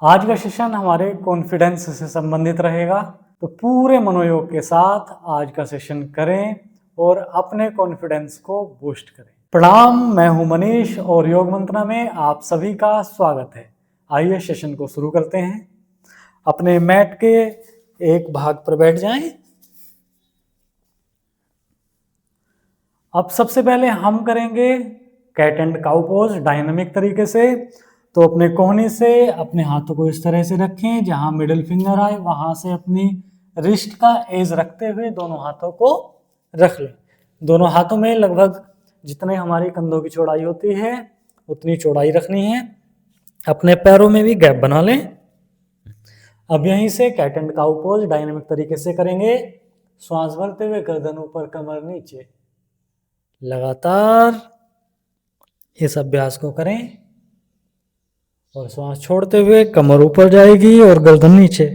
आज का सेशन हमारे कॉन्फिडेंस से संबंधित रहेगा। तो पूरे मनोयोग के साथ आज का सेशन करें और अपने कॉन्फिडेंस को बूस्ट करें। प्रणाम, मैं हूं मनीष और योग मंत्रा में आप सभी का स्वागत है। आइए सेशन को शुरू करते हैं। अपने मैट के एक भाग पर बैठ जाएं। अब सबसे पहले हम करेंगे cat and cow pose dynamic तरीके से। तो अपने कोहनी से अपने हाथों को इस तरह से रखें, जहां मिडिल फिंगर आए वहां से अपनी रिस्ट का एज रखते हुए दोनों हाथों को रख लें। दोनों हाथों में लगभग जितने हमारी कंधों की चौड़ाई होती है उतनी चौड़ाई रखनी है। अपने पैरों में भी गैप बना लें। अब यहीं से cat and cow pose dynamic तरीके से करेंगे। श्वास भरते हुए गर्दन ऊपर, कमर नीचे। लगातार इस अभ्यास को करें और श्वास छोड़ते हुए कमर ऊपर जाएगी और गर्दन नीचे।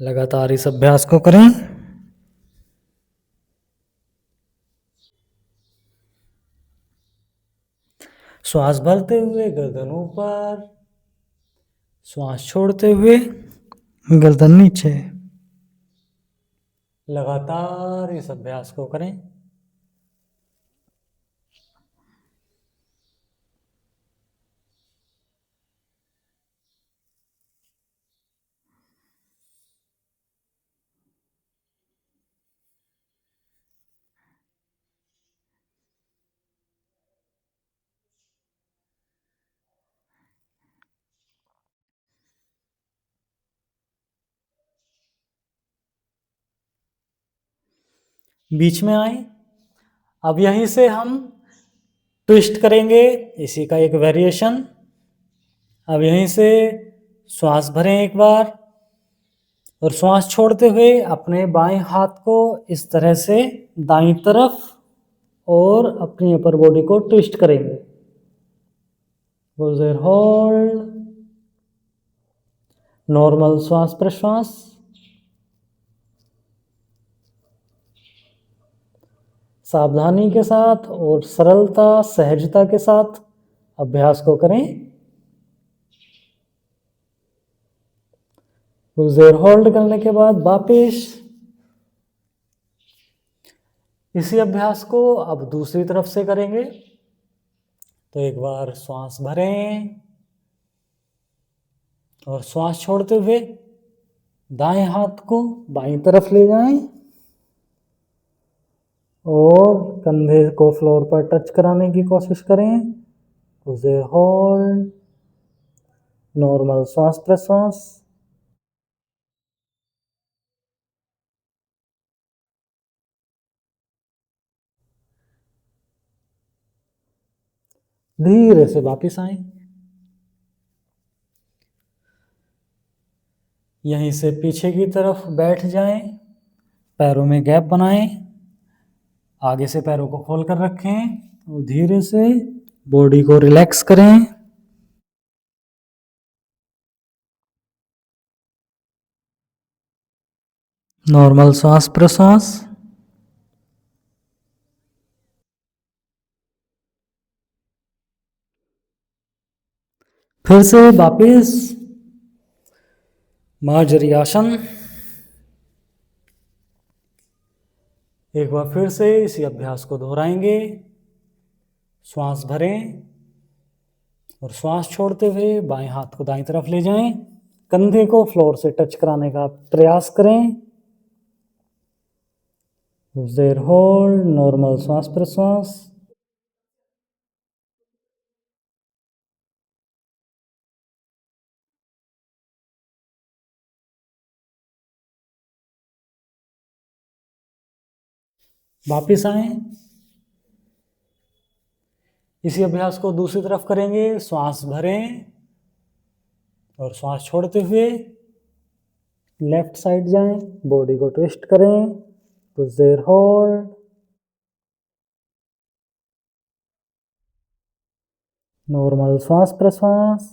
लगातार इस अभ्यास को करें। श्वास भरते हुए गर्दन ऊपर, श्वास छोड़ते हुए गर्दन नीचे। लगातार इस अभ्यास को करें। बीच में आए। अब यहीं से हम ट्विस्ट करेंगे, इसी का एक वेरिएशन। अब यहीं से श्वास भरें एक बार और श्वास छोड़ते हुए अपने बाएं हाथ को इस तरह से दाईं तरफ और अपनी अपर बॉडी को ट्विस्ट करेंगे। होल्ड, नॉर्मल श्वास प्रश्वास। सावधानी के साथ और सरलता सहजता के साथ अभ्यास को करें। कुछ देर होल्ड करने के बाद वापस इसी अभ्यास को अब दूसरी तरफ से करेंगे। तो एक बार श्वास भरें और श्वास छोड़ते हुए दाएं हाथ को बाईं तरफ ले जाएं और कंधे को फ्लोर पर टच कराने की कोशिश करें। कुछ देर होल्ड, नॉर्मल श्वास प्रश्वास। धीरे से वापस आए। यहीं से पीछे की तरफ बैठ जाएं, पैरों में गैप बनाएं, आगे से पैरों को खोलकर रखें और धीरे से बॉडी को रिलैक्स करें। नॉर्मल श्वास प्रश्वास। फिर से वापस मार्जरी आसन। एक बार फिर से इसी अभ्यास को दोहराएंगे। श्वास भरें और श्वास छोड़ते हुए बाएं हाथ को दाईं तरफ ले जाएं, कंधे को फ्लोर से टच कराने का प्रयास करें। देर होल्ड, नॉर्मल श्वास प्रश्वास। वापिस आए। इसी अभ्यास को दूसरी तरफ करेंगे। श्वास भरें और श्वास छोड़ते हुए लेफ्ट साइड जाएं, बॉडी को ट्विस्ट करें। कुछ देर होल्ड, नॉर्मल श्वास प्रश्वास।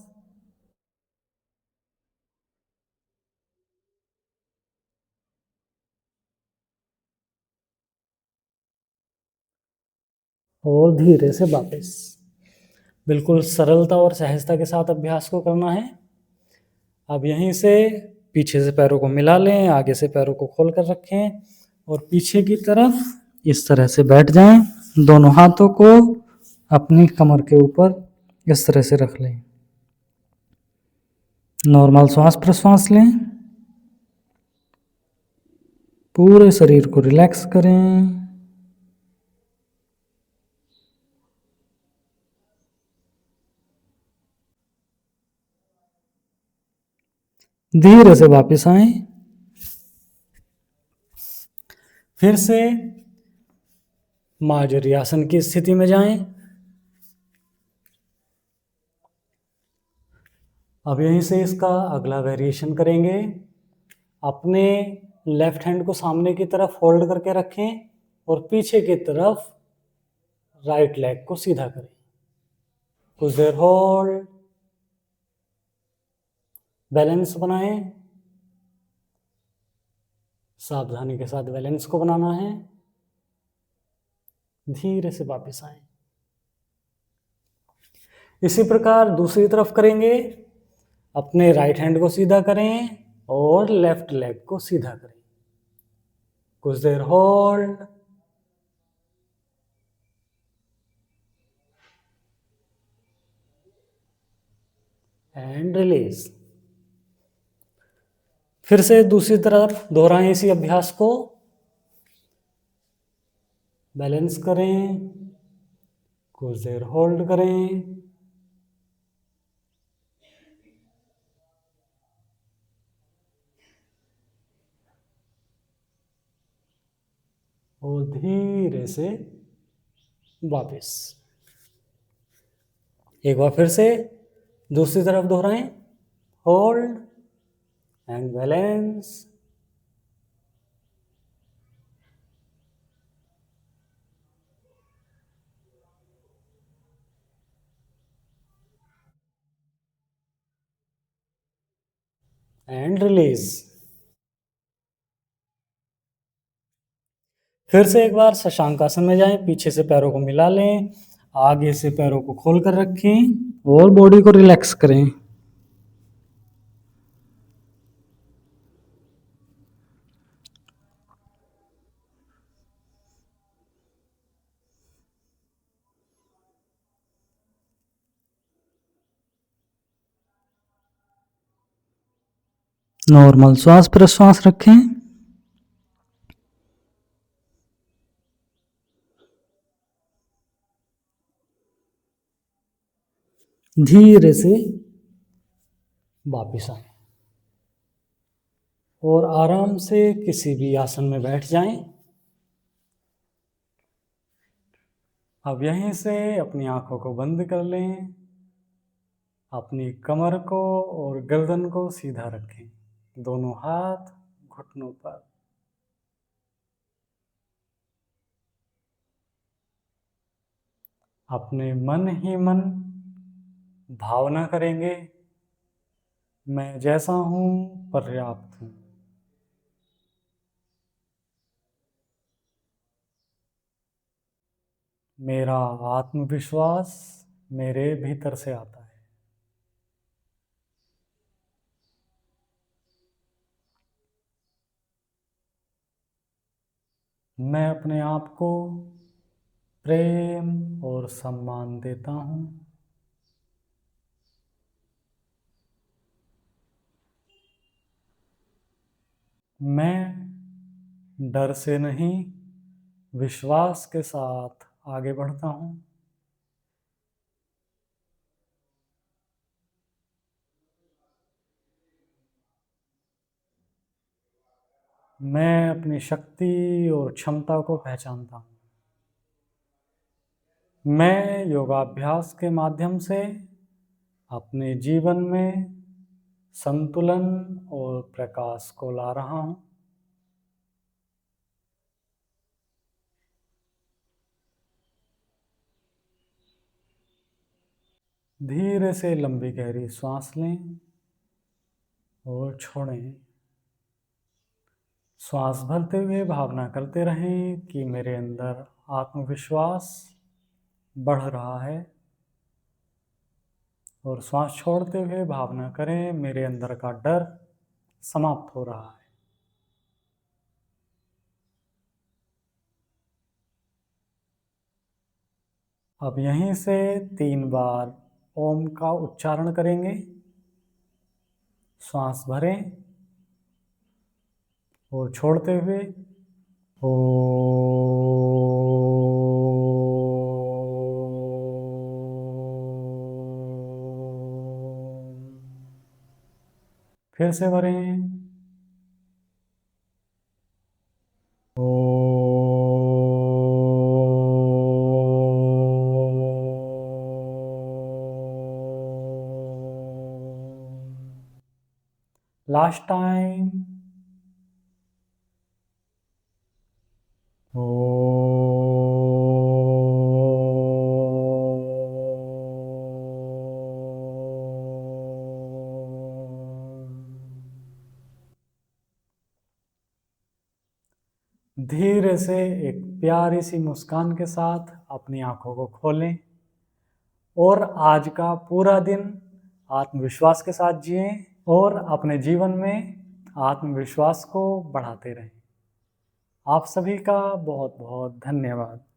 और धीरे से वापस बिल्कुल सरलता और सहजता के साथ अभ्यास को करना है। अब यहीं से पीछे से पैरों को मिला लें, आगे से पैरों को खोल कर रखें और पीछे की तरफ इस तरह से बैठ जाएं। दोनों हाथों को अपनी कमर के ऊपर इस तरह से रख लें। नॉर्मल श्वास प्रश्वास लें। पूरे शरीर को रिलैक्स करें। धीरे से वापस आए। फिर से मार्जरी आसन की स्थिति में जाएं। अब यहीं से इसका अगला वेरिएशन करेंगे। अपने लेफ्ट हैंड को सामने की तरफ होल्ड करके रखें और पीछे की तरफ राइट लेग को सीधा करें। कुछ देर होल्ड, बैलेंस बनाएं। सावधानी के साथ बैलेंस को बनाना है। धीरे से वापस आए। इसी प्रकार दूसरी तरफ करेंगे। अपने राइट हैंड को सीधा करें और लेफ्ट लेग को सीधा करें। कुछ देर होल्ड, एंड रिलीज। फिर से दूसरी तरफ दोहराएं इसी अभ्यास को। बैलेंस करें, कुछ देर होल्ड करें, और धीरे से वापस। एक बार फिर से दूसरी तरफ दोहराएं। Hold and balance, and release. फिर से एक बार शशांकासन में जाएं। पीछे से पैरों को मिला लें, आगे से पैरों को खोल कर रखें और बॉडी को रिलैक्स करें। नॉर्मल श्वास प्रश्वास रखें। धीरे से वापस आए और आराम से किसी भी आसन में बैठ जाएं। अब यहीं से अपनी आंखों को बंद कर लें। अपनी कमर को और गर्दन को सीधा रखें। दोनों हाथ घुटनों पर। अपने मन ही मन भावना करेंगे, मैं जैसा हूं पर्याप्त हूं। मेरा आत्मविश्वास मेरे भीतर से आता है। मैं अपने आप को प्रेम और सम्मान देता हूं। मैं डर से नहीं, विश्वास के साथ आगे बढ़ता हूं। मैं अपनी शक्ति और क्षमता को पहचानता हूं। मैं योगाभ्यास के माध्यम से अपने जीवन में संतुलन और प्रकाश को ला रहा हूं। धीरे से लंबी गहरी सांस लें और छोड़ें। श्वास भरते हुए भावना करते रहें कि मेरे अंदर आत्मविश्वास बढ़ रहा है। और श्वास छोड़ते हुए भावना करें, मेरे अंदर का डर समाप्त हो रहा है। अब यहीं से 3 बार ओम का उच्चारण करेंगे। श्वास भरें और छोड़ते हुए ओ। फिर से भरें ओ। लास्ट टाइम ओ। धीरे से एक प्यारी सी मुस्कान के साथ अपनी आंखों को खोलें और आज का पूरा दिन आत्मविश्वास के साथ जिएं और अपने जीवन में आत्मविश्वास को बढ़ाते रहें। आप सभी का बहुत बहुत धन्यवाद।